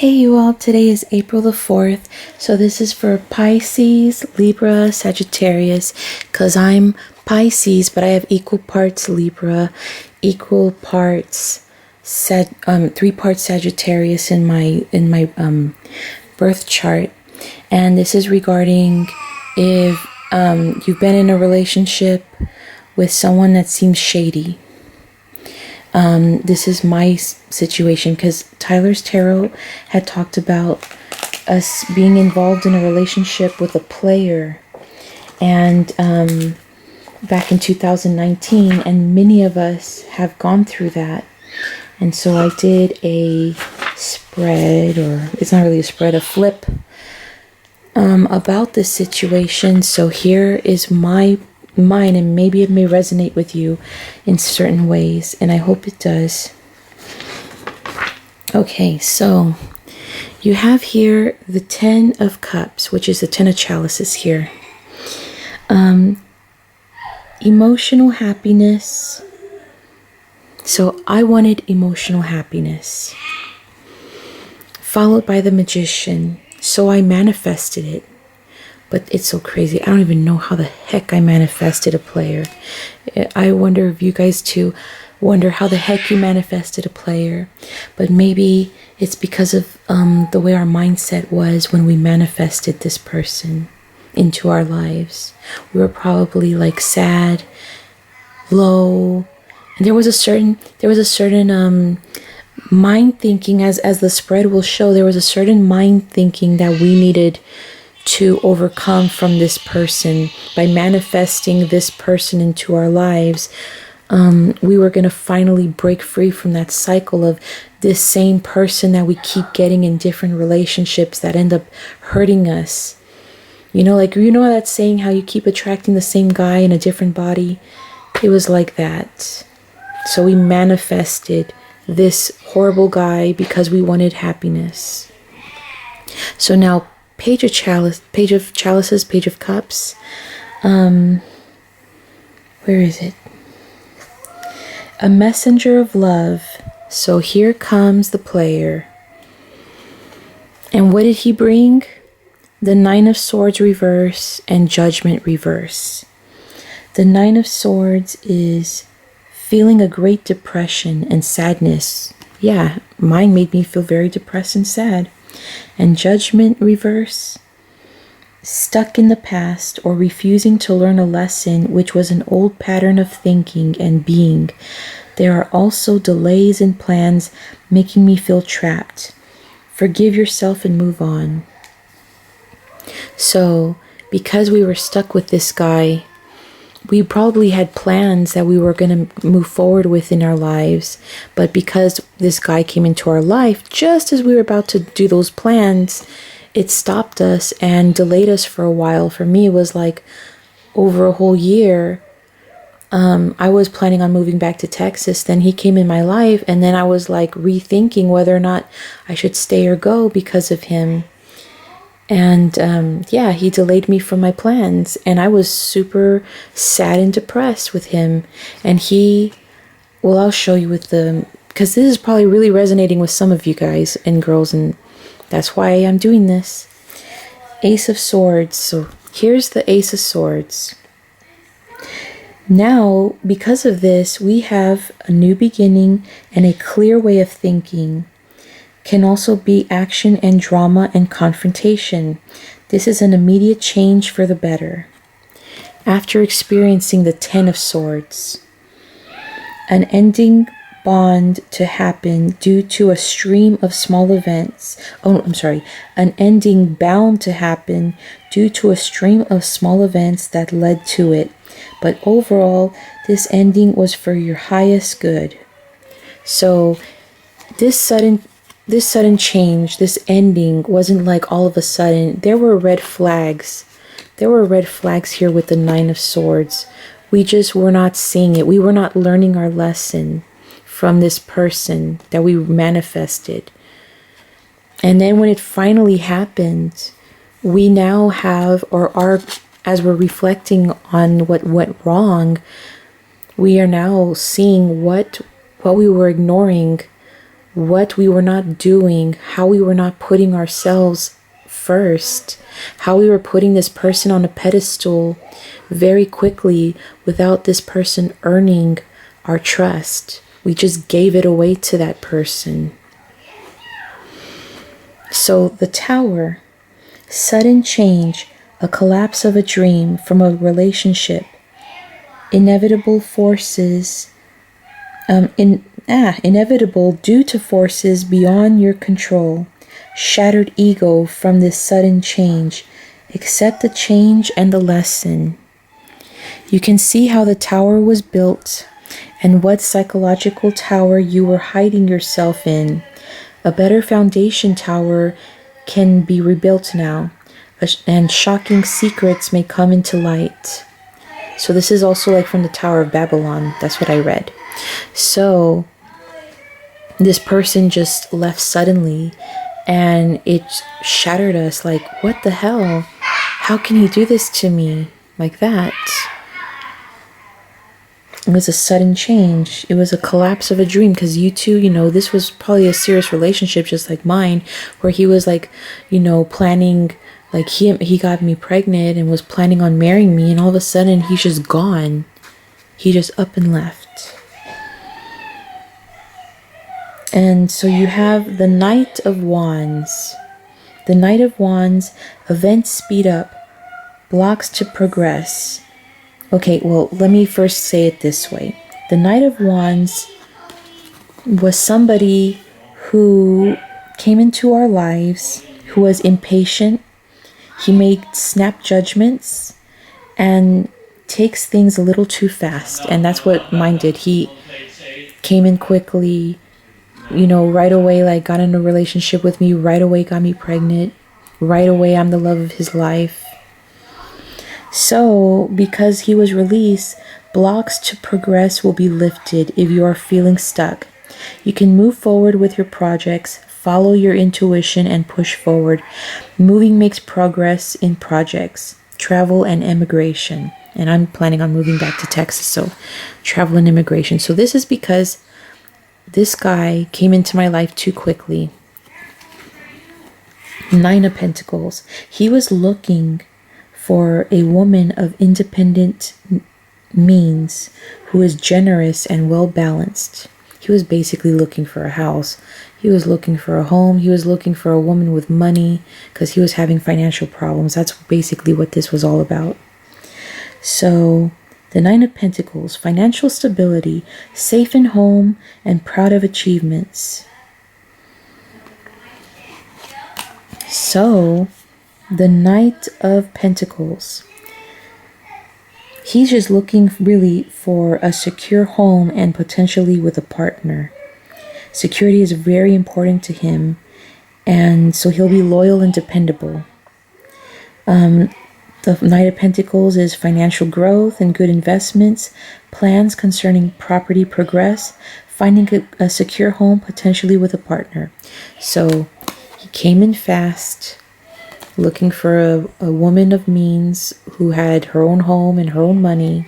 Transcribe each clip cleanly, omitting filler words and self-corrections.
Hey you all, today is April the 4th, so this is for Pisces, Libra, Sagittarius, because I'm Pisces, but I have equal parts Libra, equal parts, 3 parts Sagittarius in my birth chart, and this is regarding if you've been in a relationship with someone that seems shady. This is my situation because Tyler's Tarot had talked about us being involved in a relationship with a player and back in 2019, and many of us have gone through that. And so I did a spread, or it's not really a spread, a flip about this situation. So here is mine, and maybe it may resonate with you in certain ways, and I hope it does. Okay, so you have here the 10 of Cups, which is the 10 of Chalices here. Emotional happiness. So I wanted emotional happiness, followed by the Magician. So I manifested it. But it's so crazy. I don't even know how the heck I manifested a player. I wonder if you guys too wonder how the heck you manifested a player. But maybe it's because of the way our mindset was when we manifested this person into our lives. We were probably like sad, low, and there was a certain mind thinking, as the spread will show. There was a certain mind thinking that we needed to overcome from this person. By manifesting this person into our lives, we were going to finally break free from that cycle of this same person that we keep getting in different relationships that end up hurting us. You know, like, you know that saying, how you keep attracting the same guy in a different body? It was like that. So we manifested this horrible guy because we wanted happiness. So now, Page of Chalices, Page of Cups. Where is it? A messenger of love. So here comes the player. And what did he bring? The 9 of Swords reverse and Judgment reverse. The 9 of Swords is feeling a great depression and sadness. Yeah, mine made me feel very depressed and sad. And Judgment reverse, stuck in the past or refusing to learn a lesson which was an old pattern of thinking and being. There are also delays in plans making me feel trapped. Forgive yourself and move on. So because we were stuck with this guy, we probably had plans that we were going to move forward with in our lives. But because this guy came into our life, just as we were about to do those plans, it stopped us and delayed us for a while. For me, it was like over a whole year. I was planning on moving back to Texas. Then he came in my life, and then I was like rethinking whether or not I should stay or go because of him. And yeah, he delayed me from my plans, and I was super sad and depressed with him. And well, I'll show you with because this is probably really resonating with some of you guys and girls, and that's why I'm doing this. Ace of Swords. So here's the Ace of Swords. Now, because of this, we have a new beginning and a clear way of thinking. Can also be action and drama and confrontation. This is an immediate change for the better. After experiencing the 10 of Swords, an ending bond to happen due to a stream of small events. An ending bound to happen due to a stream of small events that led to it. But overall, this ending was for your highest good. So this sudden change, this ending wasn't like all of a sudden. There were red flags. There were red flags here with the 9 of Swords. We just were not seeing it. We were not learning our lesson from this person that we manifested. And then when it finally happened, we now have, or are, as we're reflecting on what went wrong, we are now seeing what we were ignoring what we were not doing, how we were not putting ourselves first, how we were putting this person on a pedestal very quickly without this person earning our trust. We just gave it away to that person. So the Tower, sudden change, a collapse of a dream from a relationship, inevitable forces, inevitable due to forces beyond your control, shattered ego from this sudden change. Accept the change and the lesson. You can see how the Tower was built and what psychological tower you were hiding yourself in. A better foundation tower can be rebuilt now, and shocking secrets may come into light. So this is also like from the Tower of Babylon. That's what I read. So this person just left suddenly, and it shattered us. Like, what the hell? How can you do this to me like that? It was a sudden change. It was a collapse of a dream, because you two, this was probably a serious relationship just like mine, where he was like, planning, like he got me pregnant and was planning on marrying me, and all of a sudden he's just gone. He just up and left. And so you have the Knight of Wands. The Knight of Wands, events speed up, blocks to progress. Okay, well, let me first say it this way. The Knight of Wands was somebody who came into our lives, who was impatient. He made snap judgments and takes things a little too fast. And that's what mine did. He came in quickly, right away, like got in a relationship with me, right away got me pregnant, right away I'm the love of his life. So, because he was released, blocks to progress will be lifted if you are feeling stuck. You can move forward with your projects, follow your intuition, and push forward. Moving makes progress in projects, travel, and immigration. And I'm planning on moving back to Texas, so travel and immigration. So this is because this guy came into my life too quickly. Nine of Pentacles. He was looking for a woman of independent means who is generous and well balanced. He was basically looking for a house. He was looking for a home. He was looking for a woman with money because he was having financial problems. That's basically what this was all about. So the Nine of Pentacles, financial stability, safe in home, and proud of achievements. So the Knight of Pentacles, he's just looking really for a secure home and potentially with a partner. Security is very important to him, and so he'll be loyal and dependable. The Knight of Pentacles is financial growth and good investments, plans concerning property progress, finding a secure home, potentially with a partner. So he came in fast, looking for a woman of means who had her own home and her own money,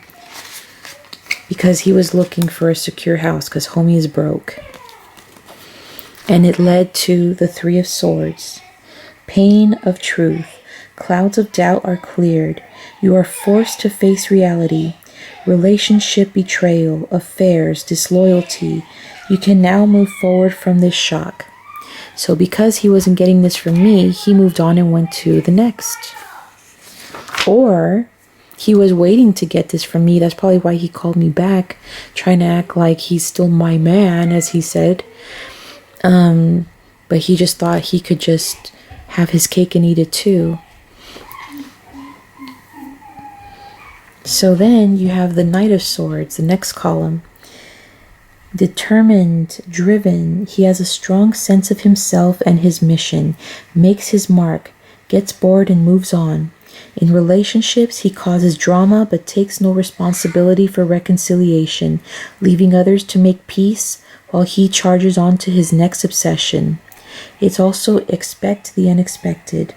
because he was looking for a secure house because homie is broke. And it led to the Three of Swords. Pain of truth. Clouds of doubt are cleared. You are forced to face reality. Relationship betrayal, affairs, disloyalty. You can now move forward from this shock. So because he wasn't getting this from me, he moved on and went to the next. Or he was waiting to get this from me. That's probably why he called me back, trying to act like he's still my man, as he said. But he just thought he could just have his cake and eat it too. So then you have the Knight of Swords, the next column. Determined, driven, he has a strong sense of himself and his mission, makes his mark, gets bored and moves on. In relationships, he causes drama but takes no responsibility for reconciliation, leaving others to make peace while he charges on to his next obsession. It's also expect the unexpected.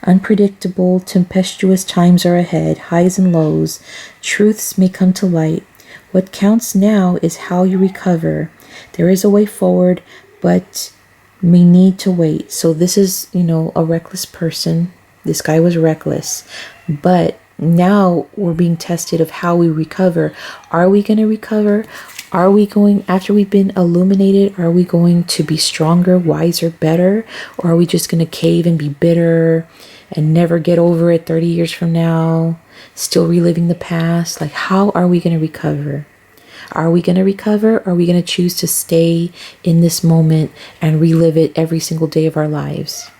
Unpredictable, tempestuous times are ahead, highs and lows. Truths may come to light. What counts now is how you recover. There is a way forward, but we need to wait. So this is, you know, a reckless person. This guy was reckless, but now we're being tested of how we recover. Are we going to recover? Are we going, after we've been illuminated, are we going to be stronger, wiser, better? Or are we just going to cave and be bitter and never get over it 30 years from now, still reliving the past? Like, how are we going to recover? Are we going to recover? Or are we going to choose to stay in this moment and relive it every single day of our lives?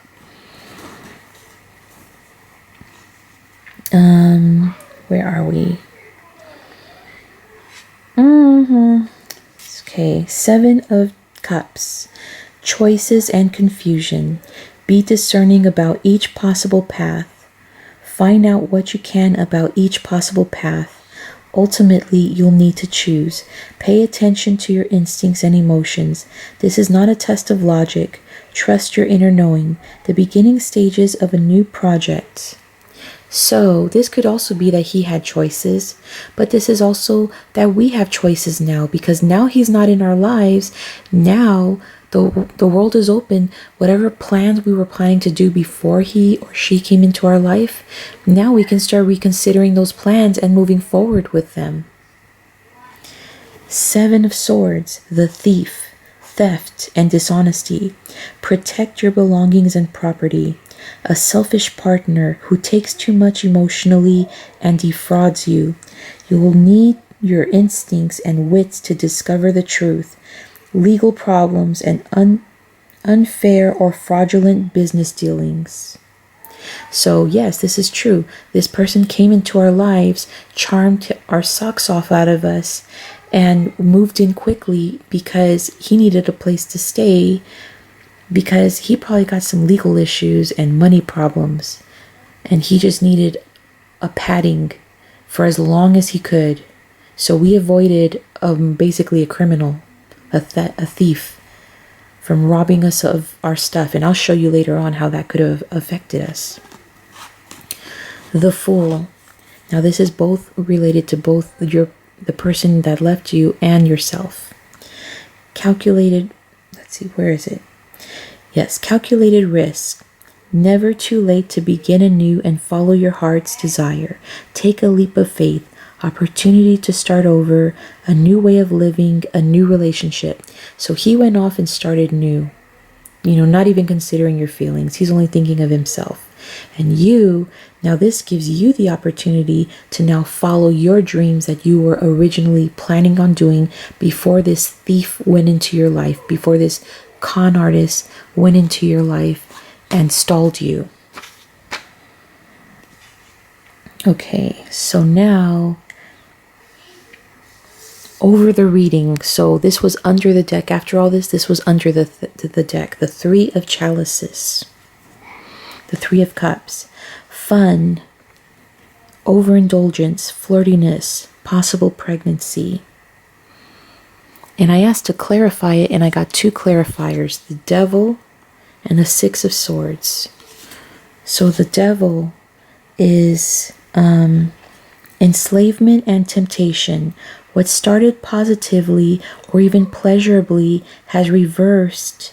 Where are we? Okay, 7 of Cups. Choices and confusion. Be discerning about each possible path. Find out what you can about each possible path. Ultimately, you'll need to choose. Pay attention to your instincts and emotions. This is not a test of logic. Trust your inner knowing. The beginning stages of a new project. So this could also be that he had choices, but this is also that we have choices now, because now he's not in our lives. Now the world is open. Whatever plans we were planning to do before he or she came into our life, now we can start reconsidering those plans and moving forward with them. 7 of Swords, the thief, theft and dishonesty. Protect your belongings and property. A selfish partner who takes too much emotionally and defrauds you. You will need your instincts and wits to discover the truth. Legal problems and unfair or fraudulent business dealings. So yes, this is true. This person came into our lives, charmed our socks off out of us, and moved in quickly because he needed a place to stay, because he probably got some legal issues and money problems, and he just needed a padding for as long as he could. So we avoided basically a criminal, a thief, from robbing us of our stuff. And I'll show you later on how that could have affected us. The Fool. Now this is both related to both the person that left you and yourself. Calculated, let's see, where is it? Yes, calculated risk. Never too late to begin anew and follow your heart's desire. Take a leap of faith, opportunity to start over, a new way of living, a new relationship. So he went off and started new, not even considering your feelings. He's only thinking of himself. And you, now this gives you the opportunity to now follow your dreams that you were originally planning on doing before this thief went into your life, before this con artist went into your life and stalled you. Okay, so now over the reading. So this was under the deck. After all this was under the deck. The 3 of Chalices, the 3 of Cups, fun, overindulgence, flirtiness, possible pregnancy. And I asked to clarify it, and I got 2 clarifiers, the Devil and the 6 of Swords. So the Devil is enslavement and temptation. What started positively or even pleasurably has reversed.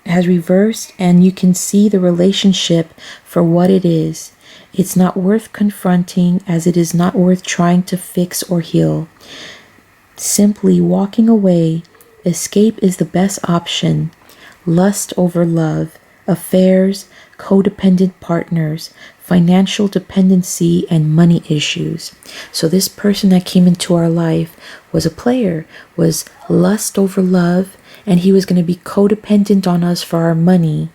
Has reversed, and you can see the relationship for what it is. It's not worth confronting, as it is not worth trying to fix or heal. Simply walking away. Escape is the best option. Lust over love, affairs, codependent partners, financial dependency, and money issues. So this person that came into our life was a player, was lust over love, and he was going to be codependent on us for our money.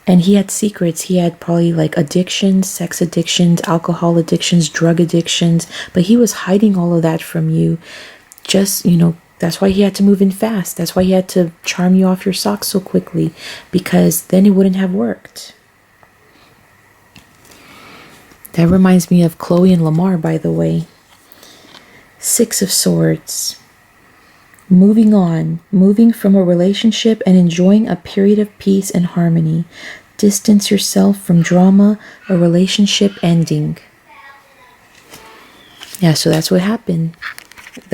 And he had secrets. He had probably like addictions, sex addictions, alcohol addictions, drug addictions, but he was hiding all of that from you. Just, that's why he had to move in fast. That's why he had to charm you off your socks so quickly, because then it wouldn't have worked. That reminds me of Chloe and Lamar, by the way. 6 of Swords. Moving on, moving from a relationship and enjoying a period of peace and harmony. Distance yourself from drama, a relationship ending. Yeah, so that's what happened.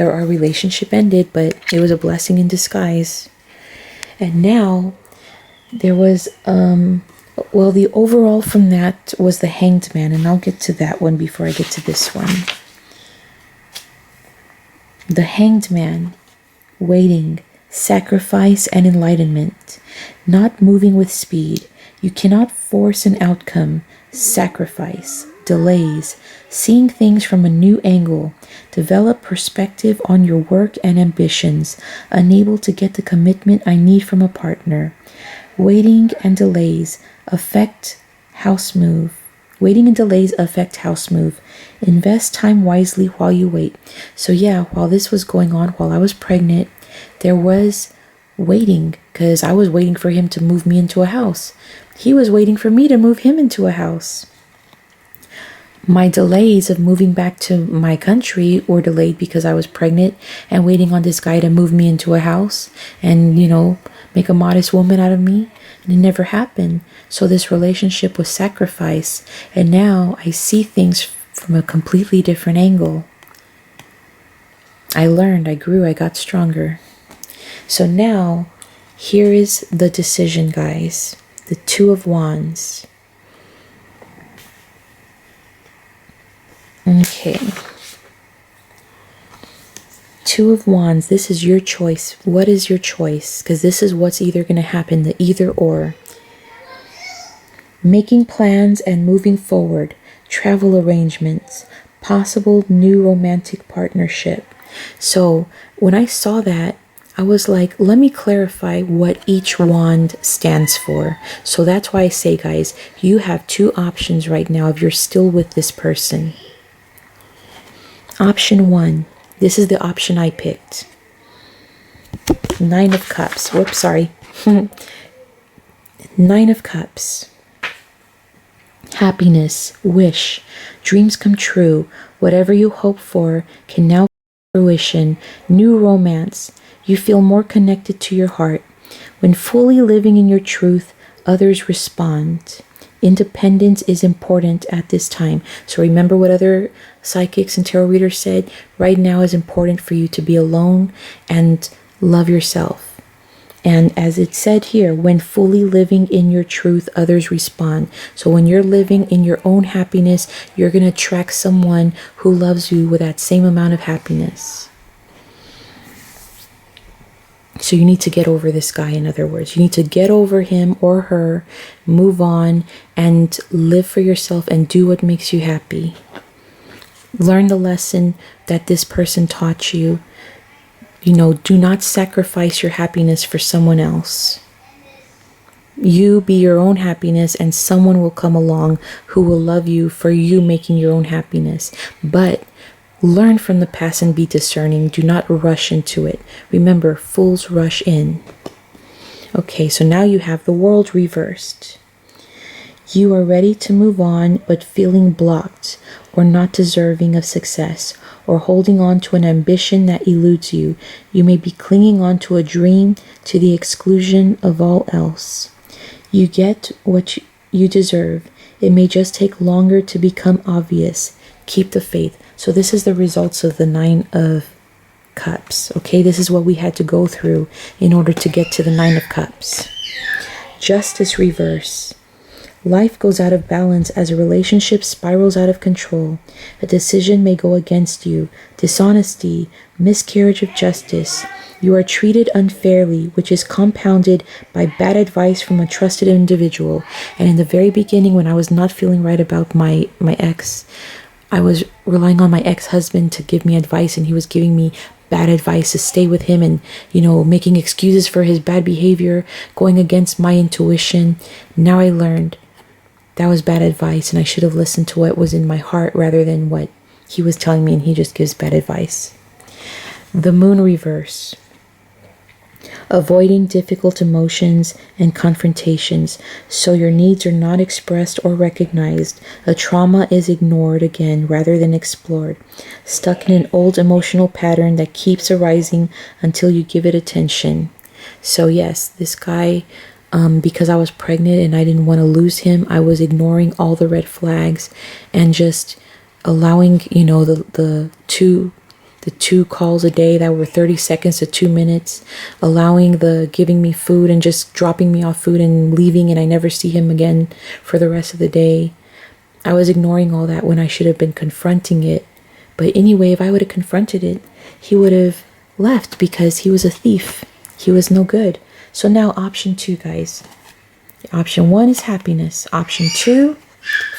our relationship ended, but it was a blessing in disguise. And now there was, well, the overall from that was the Hanged Man, and I'll get to that one before I get to this one. The Hanged Man, waiting, sacrifice, and enlightenment, not moving with speed. You cannot force an outcome, sacrifice, delays, seeing things from a new angle, develop perspective on your work and ambitions, unable to get the commitment I need from a partner. Waiting and delays affect house move. Waiting and delays affect house move. Invest time wisely while you wait. So yeah, while this was going on, while I was pregnant, there was waiting, because I was waiting for him to move me into a house. He was waiting for me to move him into a house. My delays of moving back to my country were delayed because I was pregnant and waiting on this guy to move me into a house and, you know, make a modest woman out of me. And it never happened. So this relationship was sacrifice. And now I see things from a completely different angle. I learned, I grew, I got stronger. So now, here is the decision, guys. The Two of Wands. Okay. Two of Wands, this is your choice. What is your choice? Because this is what's either going to happen, the either or. Making plans and moving forward. Travel arrangements. Possible new romantic partnership. So when I saw that, I was like, let me clarify what each wand stands for. So that's why I say, guys, you have two options right now if you're still with this person. Option 1. This is the option I picked. 9 of Cups. Whoops, sorry. 9 of Cups. Happiness, wish, dreams come true. Whatever you hope for can now come to fruition. New romance. You feel more connected to your heart. When fully living in your truth, others respond. Independence is important at this time. So remember what other psychics and tarot readers said. Right now is important for you to be alone and love yourself. And as it said here, when fully living in your truth, others respond. So when you're living in your own happiness, you're going to attract someone who loves you with that same amount of happiness. So you need to get over this guy, in other words. You need to get over him or her, move on, and live for yourself and do what makes you happy. Learn the lesson that this person taught you. You know, do not sacrifice your happiness for someone else. You be your own happiness, and someone will come along who will love you for you making your own happiness. But learn from the past and be discerning. Do not rush into it. Remember, fools rush in. Okay, so now you have the World reversed. You are ready to move on, but feeling blocked or not deserving of success, or holding on to an ambition that eludes you. You may be clinging on to a dream to the exclusion of all else. You get what you deserve. It may just take longer to become obvious. Keep the faith. So this is the results of the 9 of Cups. Okay, this is what we had to go through in order to get to the 9 of Cups. Justice reverse. Life goes out of balance as a relationship spirals out of control. A decision may go against you. Dishonesty, miscarriage of justice. You are treated unfairly, which is compounded by bad advice from a trusted individual. And in the very beginning, when I was not feeling right about my ex, I was relying on my ex-husband to give me advice, and he was giving me bad advice to stay with him and, you know, making excuses for his bad behavior, going against my intuition. Now I learned that was bad advice, and I should have listened to what was in my heart rather than what he was telling me, and he just gives bad advice. The Moon reverse. Avoiding difficult emotions and confrontations, so your needs are not expressed or recognized. A trauma is ignored again rather than explored. Stuck in an old emotional pattern that keeps arising until you give it attention. So yes, this guy, because I was pregnant and I didn't want to lose him, I was ignoring all the red flags and just allowing, you know, the two the 2 calls a day that were 30 seconds to 2 minutes, allowing the giving me food and just dropping me off food and leaving, and I never see him again for the rest of the day. I was ignoring all that when I should have been confronting it. But anyway, if I would have confronted it, he would have left because he was a thief. He was no good. So now option 2, guys. Option 1 is happiness. Option 2,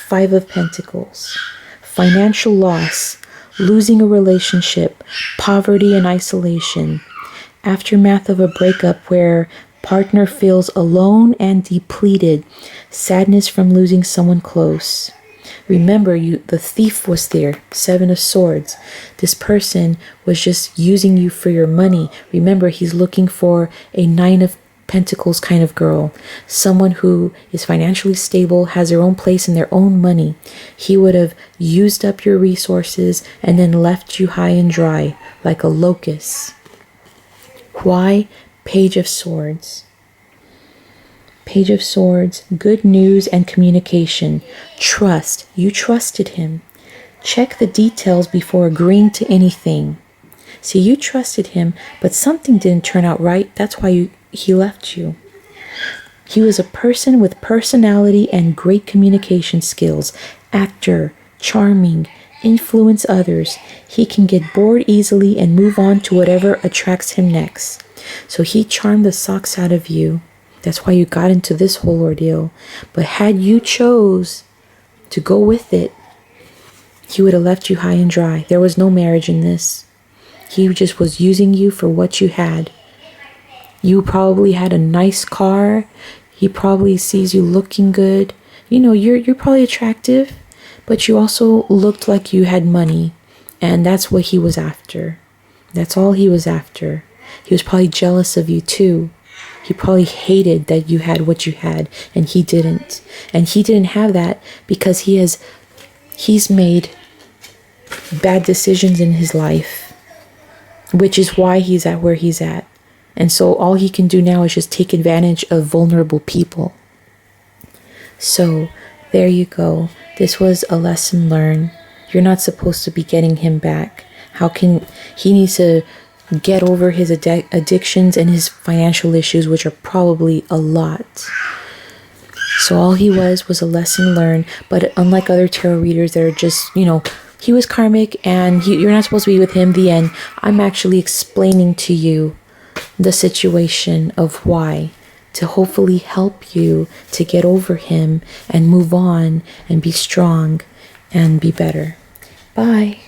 5 of Pentacles. Financial loss, losing a relationship, poverty and isolation. Aftermath of a breakup where partner feels alone and depleted. Sadness from losing someone close. Remember, the thief was there. 7 of Swords. This person was just using you for your money. Remember, he's looking for a 9 of Pentacles kind of girl. Someone who is financially stable, has their own place and their own money. He would have used up your resources and then left you high and dry like a locust. Why? Page of Swords. Page of Swords, good news and communication. Trust. You trusted him. Check the details before agreeing to anything. See, you trusted him, but something didn't turn out right. That's why he left you. He was a person with personality and great communication skills. Actor, charming, influence others. He can get bored easily and move on to whatever attracts him next. So he charmed the socks out of you. That's why you got into this whole ordeal. But had you chose to go with it, he would have left you high and dry. There was no marriage in this. He just was using you for what you had. You probably had a nice car. He probably sees you looking good. You know, you're probably attractive, but you also looked like you had money. And that's what he was after. That's all he was after. He was probably jealous of you too. He probably hated that you had what you had and he didn't. And he didn't have that because he's made bad decisions in his life, which is why he's at where he's at. And so all he can do now is just take advantage of vulnerable people. So there you go. This was a lesson learned. You're not supposed to be getting him back. He needs to get over his addictions and his financial issues, which are probably a lot. So all he was a lesson learned. But unlike other tarot readers that are just, he was karmic and you're not supposed to be with him, the end. I'm actually explaining to you the situation of why, to hopefully help you to get over him and move on and be strong and be better. Bye.